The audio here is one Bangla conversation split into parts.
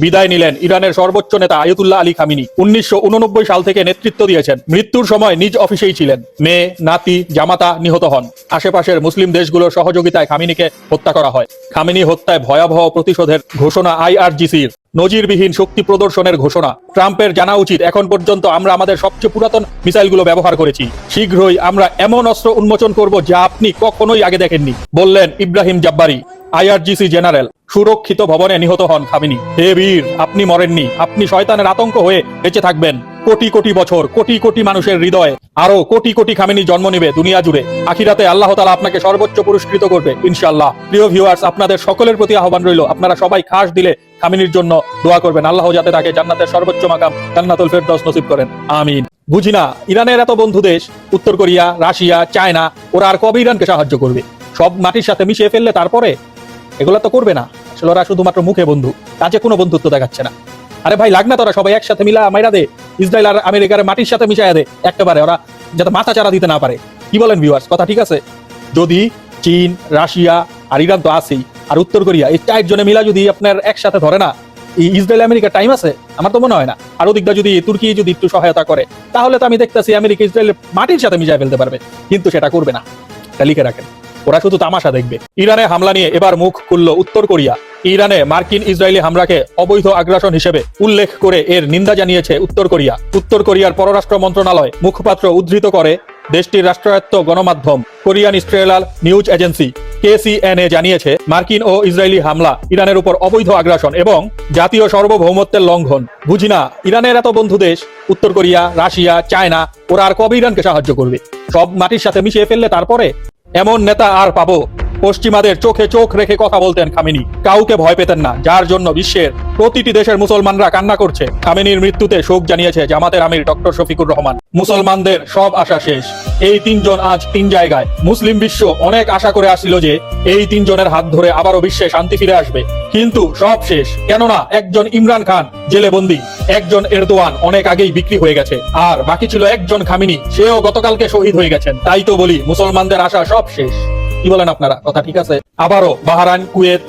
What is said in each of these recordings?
বিদায় নিলেন ইরানের সর্বোচ্চ নেতা আয়াতুল্লাহ আলী খামিনি। 1989 সাল থেকে নেতৃত্ব দিয়েছেন। মৃত্যুর সময় নিজ অফিসেই ছিলেন। মেয়ে, নাতি, জামাতা নিহত হন। আশেপাশের মুসলিম দেশগুলোর সহযোগিতায় খামিনিকে হত্যা করা হয়। খামিনি হত্যায় ভয়াবহ প্রতিশোধের ঘোষণা আইআরজিসির। নজিরবিহীন শক্তি প্রদর্শনের ঘোষণা। ট্রাম্পের জানা উচিত এখন পর্যন্ত আমরা আমাদের সবচেয়ে পুরাতন মিসাইলগুলো ব্যবহার করেছি। শীঘ্রই আমরা এমন অস্ত্র উন্মোচন করব যা আপনি কখনোই আগে দেখেননি, বললেন ইব্রাহিম জাব্বারি, আইআরজিসি জেনারেল। সুরক্ষিত ভবনে নিহত হন খামিনি। হে বীর, আপনি মরেননি, আপনি শয়তানের আতঙ্ক হয়ে বেঁচে থাকবেন কোটি কোটি বছর, কোটি কোটি মানুষের হৃদয়ে। আরো কোটি কোটি খামিনি জন্ম নেবে দুনিয়া জুড়ে। আখিরাতে আল্লাহ তাআলা আপনাকে সর্বোচ্চ পুরস্কৃত করবে ইনশাআল্লাহ। প্রিয় ভিউয়ার্স, আপনাদের সকলের প্রতি আহ্বান রইল, আপনারা সবাই খাস দিলে খামিনির জন্য দোয়া করবেন। আল্লাহ যাতে তাকে জান্নাতের সর্বোচ্চ মাকাম জান্নাতুল ফেরদাউস নসিব করেন, আমিন। বুঝি না, ইরানের এত বন্ধু দেশ উত্তর কোরিয়া, রাশিয়া, চায়না, ওরা আর কবে ইরানকে সাহায্য করবে? সব মাটির সাথে মিশিয়ে ফেললে তারপরে? এগুলো তো করবে না। আসলে ওরা শুধুমাত্র মুখে বন্ধু, কাজে কোনো বন্ধুত্ব দেখাচ্ছে না। আরে ভাই, লাগ না তোরা সবাই একসাথে মিলা মাইরা দে, ইসরায়েল আর আমেরিকার মাটির সাথে মিশাইয়া দে একেবারে, ওরা যাতে মাথা চারা দিতে না পারে। কি বলেন ভিউয়ার্স, কথা ঠিক আছে? যদি চীন, রাশিয়া আর ইরান তো আছেই, আর উত্তর কোরিয়া, এই 4 জনে মিলা যদি আপনার একসাথে ধরে না, এই ইসরায়েল আমেরিকার টাইম আছে? আমার তো মনে হয় না। আর ওদিকটা যদি তুর্কি যদি একটু সহায়তা করে, তাহলে তো আমি দেখতেছি আমেরিকা ইসরায়েলের মাটির সাথে মিশাই ফেলতে পারবে। কিন্তু সেটা করবে না, এটা লিখে রাখেন। ওরা শুধু তামাশা দেখবে। ইরানে হামলা নিয়ে এবার মুখ খুলল উত্তর কোরিয়া। ইরানে মার্কিন ইসরায়েলি হামলাকে অবৈধ আগ্রাসন হিসেবে উল্লেখ করে এর নিন্দা জানিয়েছে উত্তর কোরিয়া। উত্তর কোরিয়ার পররাষ্ট্র মন্ত্রণালয় মুখপাত্র উদ্ধৃত করে দেশটির রাষ্ট্রায়ত্ত গণমাধ্যম কোরিয়ান স্ট্রেলাল নিউজ এজেন্সি KCNA জানিয়েছে, মার্কিন ও ইসরায়েলি হামলা ইরানের উপর অবৈধ আগ্রাসন এবং জাতীয় সার্বভৌমত্বের লঙ্ঘন। বুঝি না, ইরানের এত বন্ধু দেশ উত্তর কোরিয়া, রাশিয়া, চায়না, ওরা আর কবে ইরানকে সাহায্য করবে? সব মাটির সাথে মিশিয়ে ফেললে তারপরে? এমন নেতা আর পাবো? পশ্চিমাদের চোখে চোখ রেখে কথা বলতেন খামেনি। কাউকে ভয় পেতেন না, যার জন্য বিশ্বের প্রতিটি দেশের মুসলমানরা কান্না করছে। খামেনির মৃত্যুতে শোক জানিয়েছে জামাতের আমির ডক্টর শফিকুর রহমান। মুসলমানদের সব আশা শেষ। এই 3 জন আজ 3 জায়গায়। মুসলিম বিশ্ব অনেক আশা করে আসছিল যে এই 3 জনের হাত ধরে আবারও বিশ্বে শান্তি ফিরে আসবে, কিন্তু সব শেষ। কেননা একজন ইমরান খান জেলে বন্দী, একজন এরদোয়ান অনেক আগেই বিক্রি হয়ে গেছে, আর বাকি ছিল একজন খামেনি, সেও গতকালকে শহীদ হয়ে গেছেন। তাই তো বলি, মুসলমানদের আশা সব শেষ। কি বলেন আপনারা, কথা ঠিক আছে? আবারও বাহরাইন, কুয়েত,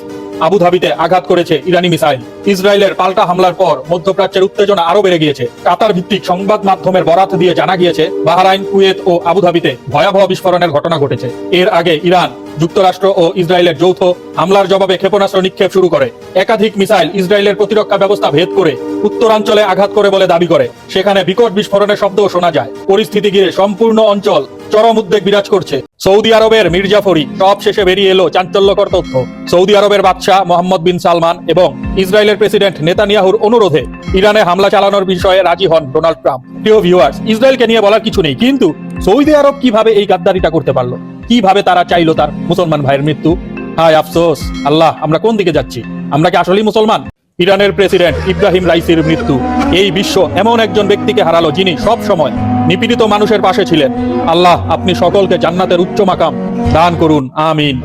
আবুধাবিতে আঘাত করেছে ইরানি মিসাইল। ইসরায়েলের পাল্টা হামলার পর মধ্যপ্রাচ্যের উত্তেজনা আরো বেড়ে গিয়েছে। কাতার ভিত্তিক সংবাদ মাধ্যমের বরাত দিয়ে জানা গিয়েছে, বাহরাইন, কুয়েত ও আবুধাবিতে ভয়াবহ বিস্ফোরণের ঘটনা ঘটেছে। এর আগে ইরান, যুক্তরাষ্ট্র ও ইসরায়েলের যৌথ হামলার জবাবে ক্ষেপণাস্ত্র নিক্ষেপ শুরু করে। একাধিক মিসাইল ইসরায়েলের প্রতিরক্ষা ব্যবস্থা ভেদ করে উত্তরাঞ্চলে আঘাত করে বলে দাবি করে। সেখানে বিকট বিস্ফোরণের শব্দও শোনা যায়। পরিস্থিতি ঘিরে সম্পূর্ণ অঞ্চল চরম উদ্বেগ বিরাজ করছে। সৌদি আরবের মির্জাফরি সব শেষে বেরিয়ে এলো চাঞ্চল্যকর তথ্য। সৌদি আরবের বাদশাহ মোহাম্মদ বিন সালমান এবং ইসরায়েলের প্রেসিডেন্ট নেতানিয়াহুর অনুরোধে ইরানে হামলা চালানোর বিষয়ে রাজি হন ডোনাল্ড ট্রাম্প। প্রিয় ভিউয়ার্স, ইসরায়েলকে নিয়ে বলার কিছু নেই, কিন্তু সৌদি আরব কিভাবে এই গাদ্দারিটা করতে পারলো? কিভাবে তারা চাইলো তার মুসলমান ভাইয়ের মৃত্যু? হায় আফসোস, আল্লাহ, আমরা কোন দিকে যাচ্ছি? আমরা কি আসলেই মুসলমান? ইরানের প্রেসিডেন্ট ইব্রাহিম রাইসির মৃত্যু এই বিশ্ব এমন একজন ব্যক্তিকে হারালো যিনি সব সময় নিপীড়িত মানুষের পাশে ছিলেন। আল্লাহ, আপনি সকলকে জান্নাতের উচ্চ মাকাম দান করুন, আমিন।